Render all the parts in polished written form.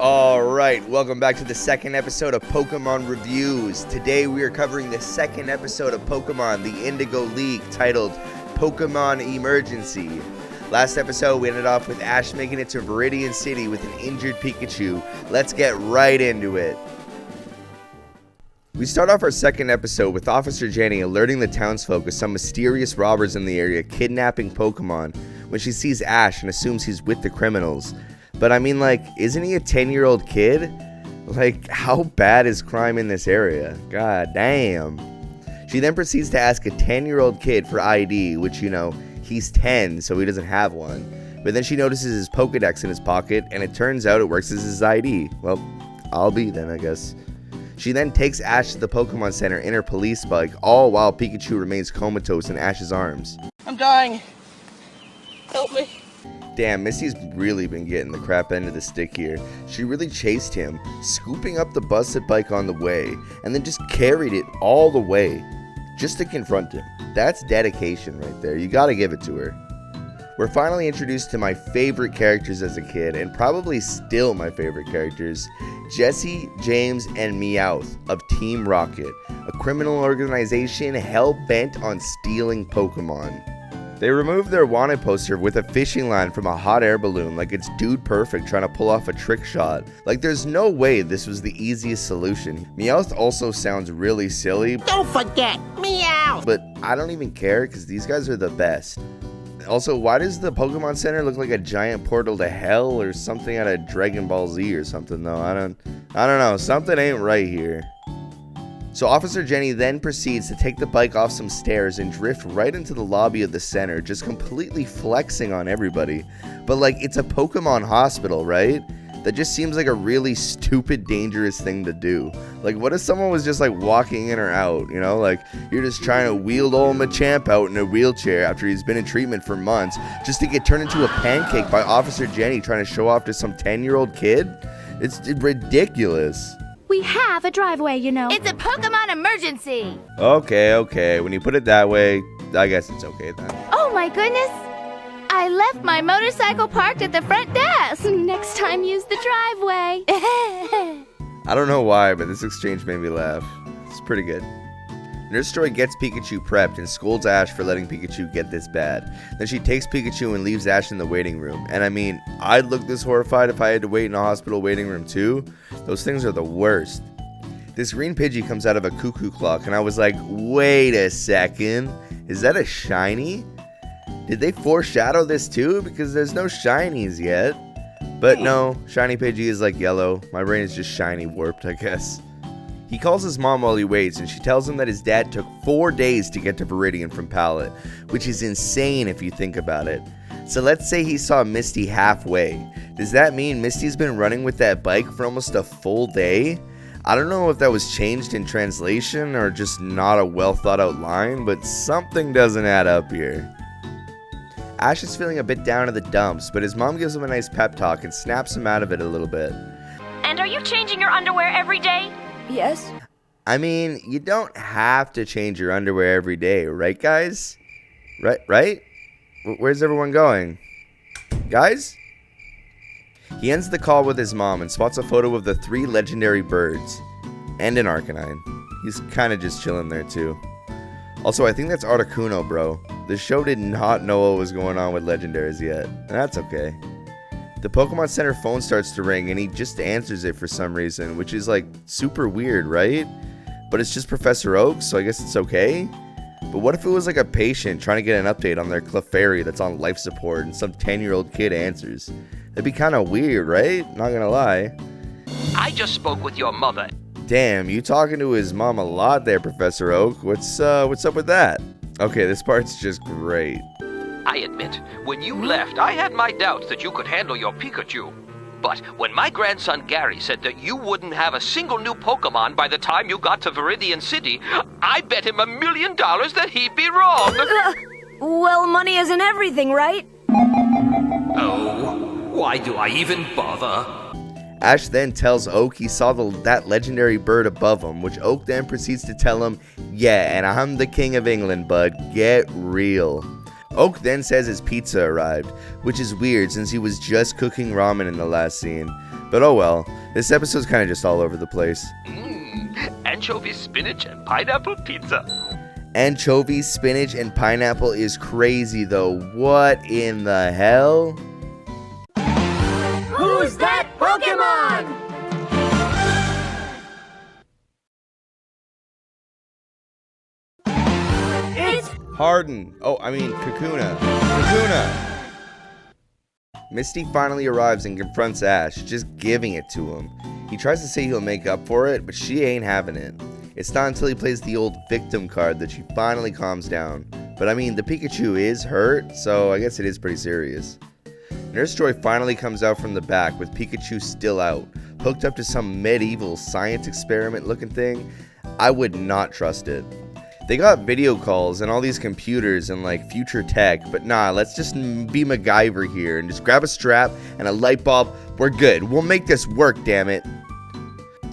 Alright, welcome back to the second episode of Pokemon Reviews. Today we are covering the second episode of Pokemon, the Indigo League, titled Pokemon Emergency. Last episode we ended off with Ash making it to Viridian City with an injured Pikachu. Let's get right into it. We start off our second episode with Officer Jenny alerting the townsfolk of some mysterious robbers in the area kidnapping Pokemon when she sees Ash and assumes he's with the criminals. But I mean, like, isn't he a 10-year-old kid? Like, how bad is crime in this area? God damn. She then proceeds to ask a 10-year-old kid for ID, which, you know, he's 10, so he doesn't have one. But then she notices his Pokedex in his pocket, and it turns out it works as his ID. Well, I'll be then, I guess. She then takes Ash to the Pokemon Center in her police bike, all while Pikachu remains comatose in Ash's arms. I'm dying. Help me. Damn, Misty's really been getting the crap end of the stick here. She really chased him, scooping up the busted bike on the way, and then just carried it all the way, just to confront him. That's dedication right there. You gotta give it to her. We're finally introduced to my favorite characters as a kid, and probably still my favorite characters, Jessie, James, and Meowth of Team Rocket, a criminal organization hell-bent on stealing Pokemon. They removed their wanted poster with a fishing line from a hot air balloon like it's Dude Perfect trying to pull off a trick shot. Like there's no way this was the easiest solution. Meowth also sounds really silly. Don't forget, meow! But I don't even care because these guys are the best. Also, why does the Pokemon Center look like a giant portal to hell or something out of Dragon Ball Z or something though? I don't know. Something ain't right here. So Officer Jenny then proceeds to take the bike off some stairs and drift right into the lobby of the center, just completely flexing on everybody. But like, it's a Pokemon hospital, right? That just seems like a really stupid, dangerous thing to do. Like, what if someone was just like walking in or out, you know? Like, you're just trying to wheel old Machamp out in a wheelchair after he's been in treatment for months just to get turned into a pancake by Officer Jenny trying to show off to some 10-year-old kid? It's ridiculous. We have a driveway, you know. It's a Pokemon emergency. Okay. When you put it that way, I guess it's okay then. Oh my goodness. I left my motorcycle parked at the front desk. Next time, use the driveway. I don't know why, but this exchange made me laugh. It's pretty good. Nurse Joy gets Pikachu prepped and scolds Ash for letting Pikachu get this bad. Then she takes Pikachu and leaves Ash in the waiting room. And I mean, I'd look this horrified if I had to wait in a hospital waiting room too. Those things are the worst. This green Pidgey comes out of a cuckoo clock and I was like, wait a second. Is that a shiny? Did they foreshadow this too? Because there's no shinies yet. But no, shiny Pidgey is like yellow. My brain is just shiny warped, I guess. He calls his mom while he waits, and she tells him that his dad took 4 days to get to Viridian from Pallet, which is insane if you think about it. So let's say he saw Misty halfway. Does that mean Misty's been running with that bike for almost a full day? I don't know if that was changed in translation or just not a well thought out line, but something doesn't add up here. Ash is feeling a bit down in the dumps, but his mom gives him a nice pep talk and snaps him out of it a little bit. And are you changing your underwear every day? Yes. I mean, you don't have to change your underwear every day, right, guys? Right? Where's everyone going? Guys? He ends the call with his mom and spots a photo of the 3 legendary birds. And an Arcanine. He's kind of just chilling there, too. Also, I think that's Articuno, bro. The show did not know what was going on with legendaries yet. And that's okay. The Pokemon Center phone starts to ring and he just answers it for some reason, which is like super weird, right? But it's just Professor Oak, so I guess it's okay. But what if it was like a patient trying to get an update on their Clefairy that's on life support and some 10-year-old kid answers? That'd be kind of weird, right? Not gonna lie. I just spoke with your mother. Damn, you talking to his mom a lot there, Professor Oak. What's up with that? Okay, this part's just great. I admit, when you left, I had my doubts that you could handle your Pikachu. But when my grandson Gary said that you wouldn't have a single new Pokemon by the time you got to Viridian City, I bet him $1 million that he'd be wrong. Well, money isn't everything, right? Oh, why do I even bother? Ash then tells Oak he saw that legendary bird above him, which Oak then proceeds to tell him, yeah, and I'm the king of England, bud. Get real. Oak then says his pizza arrived, which is weird since he was just cooking ramen in the last scene. But oh well, this episode's kind of just all over the place. Anchovy, spinach, and pineapple pizza. Anchovy, spinach, and pineapple is crazy though. What in the hell? Who's that Pokémon? It's Harden. Oh, I mean Kakuna. Kakuna! Misty finally arrives and confronts Ash, just giving it to him. He tries to say he'll make up for it, but she ain't having it. It's not until he plays the old victim card that she finally calms down. But I mean, the Pikachu is hurt, so I guess it is pretty serious. Nurse Joy finally comes out from the back with Pikachu still out, hooked up to some medieval science experiment looking thing. I would not trust it. They got video calls and all these computers and like future tech, but nah, let's just be MacGyver here and just grab a strap and a light bulb. We're good. We'll make this work, damn it.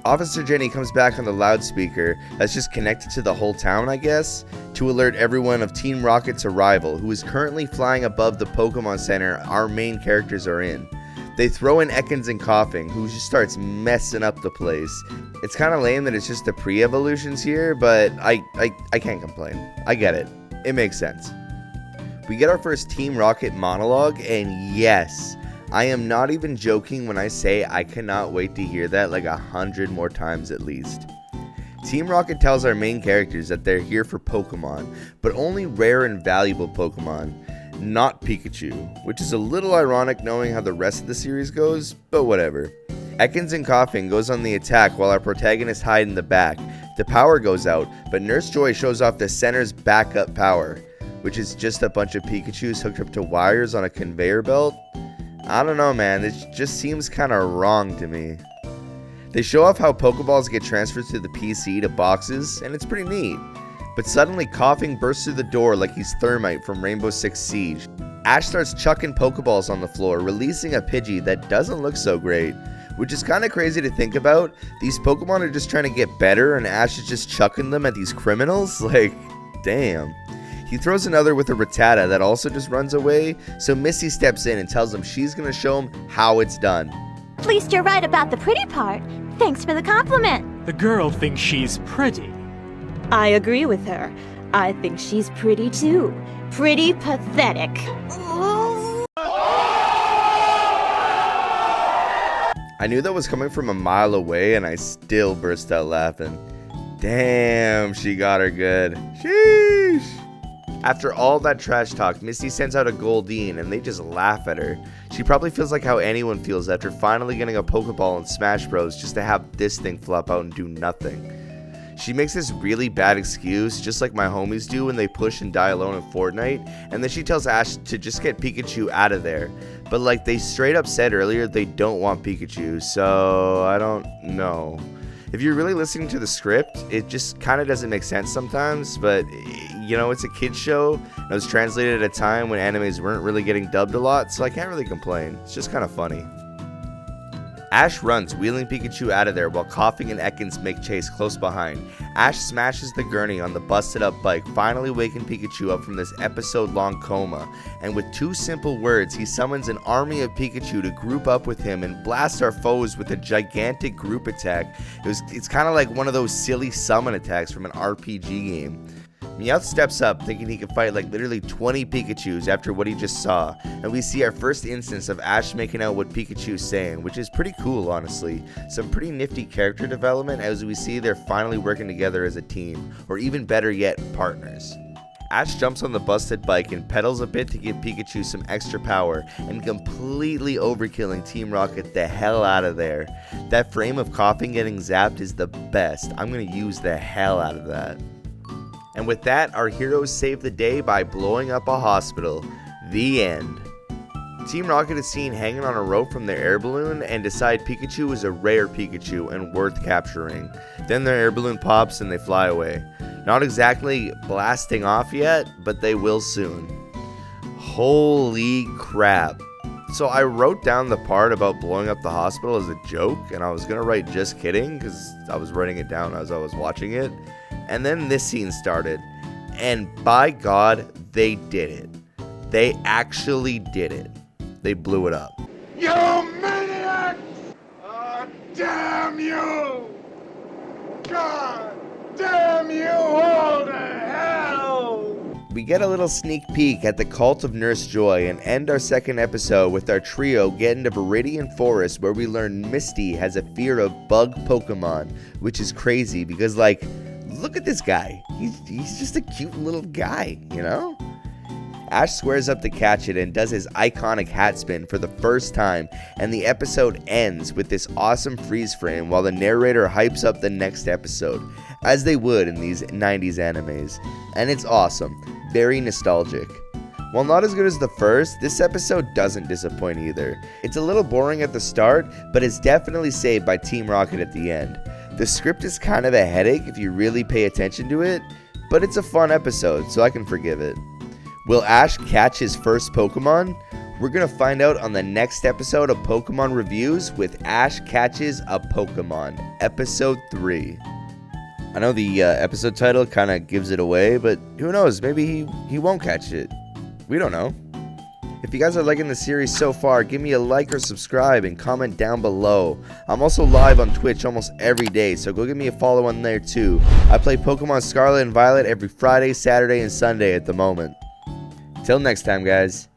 Officer Jenny comes back on the loudspeaker that's just connected to the whole town, I guess, to alert everyone of Team Rocket's arrival, who is currently flying above the Pokemon Center our main characters are in. They throw in Ekans and Coughing, who just starts messing up the place. It's kind of lame that it's just the pre-evolutions here, but I can't complain. I get it. It makes sense. We get our first Team Rocket monologue, and yes, I am not even joking when I say I cannot wait to hear that like 100 more times at least. Team Rocket tells our main characters that they're here for Pokemon, but only rare and valuable Pokemon, not Pikachu, which is a little ironic knowing how the rest of the series goes, but whatever. Ekans and Coughing goes on the attack while our protagonists hide in the back. The power goes out, but Nurse Joy shows off the center's backup power, which is just a bunch of Pikachus hooked up to wires on a conveyor belt. I don't know, man, it just seems kind of wrong to me. They show off how Pokeballs get transferred to the PC to boxes, and it's pretty neat. But suddenly Coughing bursts through the door like he's Thermite from Rainbow Six Siege. Ash starts chucking Pokeballs on the floor, releasing a Pidgey that doesn't look so great, which is kind of crazy to think about. These Pokemon are just trying to get better and Ash is just chucking them at these criminals? Like, damn. He throws another with a Rattata that also just runs away, so Missy steps in and tells him she's going to show him how it's done. At least you're right about the pretty part. Thanks for the compliment. The girl thinks she's pretty. I agree with her. I think she's pretty too. Pretty pathetic. I knew that was coming from a mile away and I still burst out laughing. Damn, she got her good. Sheesh. After all that trash talk, Misty sends out a Goldeen and they just laugh at her. She probably feels like how anyone feels after finally getting a Pokeball in Smash Bros. Just to have this thing flop out and do nothing. She makes this really bad excuse, just like my homies do when they push and die alone in Fortnite, and then she tells Ash to just get Pikachu out of there. But like they straight up said earlier, they don't want Pikachu, so I don't know. If you're really listening to the script, it just kind of doesn't make sense sometimes, but you know, it's a kid's show, and it was translated at a time when animes weren't really getting dubbed a lot, so I can't really complain. It's just kind of funny. Ash runs, wheeling Pikachu out of there while Coughing and Ekans make chase close behind. Ash smashes the gurney on the busted up bike, finally waking Pikachu up from this episode-long coma. And with two simple words, he summons an army of Pikachu to group up with him and blast our foes with a gigantic group attack. It's kind of like one of those silly summon attacks from an RPG game. Meowth steps up, thinking he could fight like literally 20 Pikachus after what he just saw, and we see our first instance of Ash making out what Pikachu's saying, which is pretty cool, honestly. Some pretty nifty character development as we see they're finally working together as a team, or even better yet, partners. Ash jumps on the busted bike and pedals a bit to give Pikachu some extra power, and completely overkilling Team Rocket the hell out of there. That frame of Coughing getting zapped is the best. I'm gonna use the hell out of that. And with that, our heroes save the day by blowing up a hospital. The end. Team Rocket is seen hanging on a rope from their air balloon and decide Pikachu is a rare Pikachu and worth capturing. Then their air balloon pops and they fly away. Not exactly blasting off yet, but they will soon. Holy crap. So I wrote down the part about blowing up the hospital as a joke, and I was going to write just kidding because I was writing it down as I was watching it. And then this scene started, and by God, they did it. They actually did it. They blew it up. You maniac! damn you! God damn you all to hell! We get a little sneak peek at the cult of Nurse Joy and end our second episode with our trio getting to Viridian Forest, where we learn Misty has a fear of bug Pokemon, which is crazy because, like, look at this guy. He's just a cute little guy, you know? Ash squares up to catch it and does his iconic hat spin for the first time, and the episode ends with this awesome freeze frame while the narrator hypes up the next episode, as they would in these 90s animes. And it's awesome. Very nostalgic. While not as good as the first, this episode doesn't disappoint either. It's a little boring at the start, but it's definitely saved by Team Rocket at the end. The script is kind of a headache if you really pay attention to it, but it's a fun episode, so I can forgive it. Will Ash catch his first Pokemon? We're going to find out on the next episode of Pokemon Reviews with Ash Catches a Pokemon, Episode 3. I know the episode title kind of gives it away, but who knows, maybe he won't catch it. We don't know. If you guys are liking the series so far, give me a like or subscribe and comment down below. I'm also live on Twitch almost every day, so go give me a follow on there too. I play Pokemon Scarlet and Violet every Friday, Saturday, and Sunday at the moment. Till next time, guys.